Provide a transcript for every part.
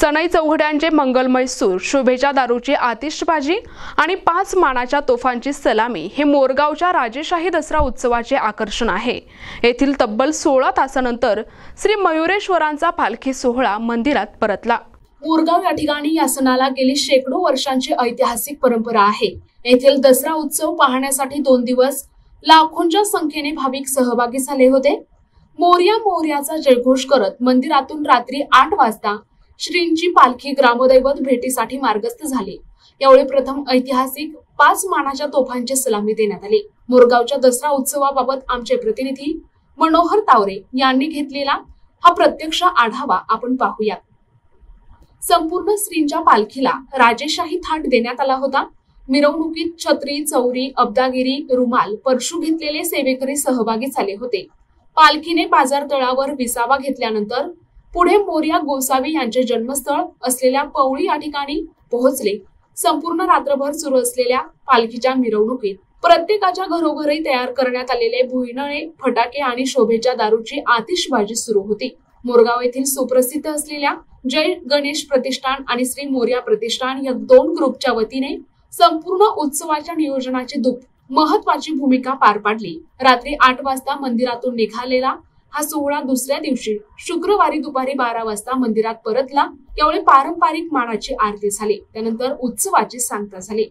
सनई चौघड्यांचे मंगलमय सूर, शोभेच्या दारूची आतिषबाजी आणि 5 मानाच्या तोफांची सलामी हे मोरगावच्या राजेशाही दसरा उत्सवाचे आकर्षण आहे। येथील तब्बल 16 तासानंतर श्री मयुरेश्वरांचा पालखी सोहळा मंदिरात परतला। मोरगाव या ठिकाणी या सणाला गेली शेकडो वर्षांची ऐतिहासिक परंपरा आहे। येथील दसरा उत्सव पाहण्यासाठी 2 दिवस लाखोंच्या संख्येने भाविक सहभागी झाले होते। मोरया मोरयाचा जयघोष करत मंदिरातून रात्री 8 वाजता श्रींची पालखी ग्रामदैवत भेटीसाठी मार्गस्थ झाली। यावेळी प्रथम ऐतिहासिक 5 मानाच्या तोफांची सलामी देण्यात आली। मोरगावच्या दसरा उत्सवाबाबत आमचे प्रतिनिधी मनोहर तावरे यांनी घेतलेला हा प्रत्यक्ष आढावा आपण पाहूया। संपूर्ण श्रींच्या पालखीला राजेशाही थाट देण्यात आला होता। मिरवणुकीत छत्री, चौरी, अब्दागिरी, रुमाल, परशू घेतलेले सेवेकरी सहभागी झाले होते। पालखीने बाजार तळावर विसावा घेतल्यानंतर पुढे मोरया गोसावी यांचे जन्मस्थळ असलेल्या पवळी या ठिकाणी पोहोचले। संपूर्ण रात्रभर सुरू असलेल्या पालखीच्या मिरवणुकीत प्रत्येकाच्या घरोघरी तयार करण्यात आलेले भुईनळे, फटाके आणि शोभेच्या दारूची आतिषबाजी सुरू होती। मोरगाव येथील सुप्रसिद्ध असलेल्या जय गणेश प्रतिष्ठान आणि श्री मोरया प्रतिष्ठान या 2 ग्रुपच्या वतीने संपूर्ण उत्सवाच्या नियोजनाची महत्वाची भूमिका पार पाडली। रात्री 8 वाजता मंदिरातून निघालेला हा सोहळा दुसऱ्या दिवशी शुक्रवारी दुपारी 12 वाजता मंदिरात परतला। यावेळी पारंपरिक मानाची आरती झाली, त्यानंतर उत्सवाची सांगता झाली।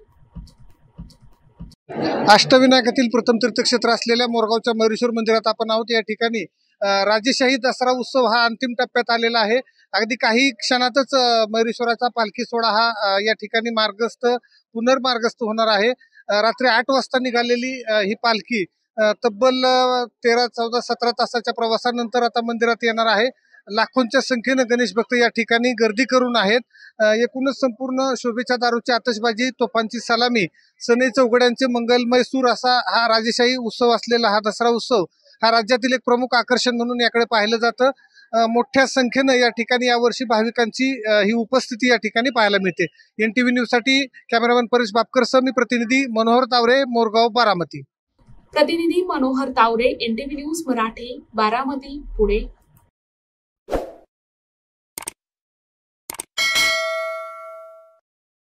अष्टविनायकातील प्रथम तीर्थक्षेत्र असलेल्या मोरगावच्या मयुरेश्वर मंदिरात आपण आहोत। या ठिकाणी राजेशाही दसरा उत्सव हा अंतिम टप्प्यात आलेला आहे। अगदी काही क्षणातच मयुरेश्वराचा पालखी सोहळा हा या ठिकाणी पुनर्मार्गस्थ होणार आहे। रात्री 8 वाजता निघालेली ही पालखी तब्बल 13, 14, 17 तासाच्या प्रवासानंतर आता मंदिरात येणार आहे। लाखोंच्या संख्येने गणेश भक्त या ठिकाणी गर्दी करून आहेत। एकूणच संपूर्ण शोभेच्या दारूची आतषबाजी, तोफांची सलामी, सनई चौघड्यांचे मंगलमय सूर असा हा राजेशाही उत्सव असलेला हा दसरा उत्सव हा राज्यातील एक प्रमुख आकर्षण म्हणून याकडे पाहिलं जातं। मोठ्या संख्येने या ठिकाणी यावर्षी भाविकांची ही उपस्थिती या ठिकाणी पाहायला मिळते। NTV न्यूज साठी कॅमेरामॅन परेश बापकर, मी प्रतिनिधी मनोहर तावरे, मोरगाव, बारामती। प्रतिनिधी मनोहर तावरे, NTV न्यूज मराठी, बारामती, पुणे।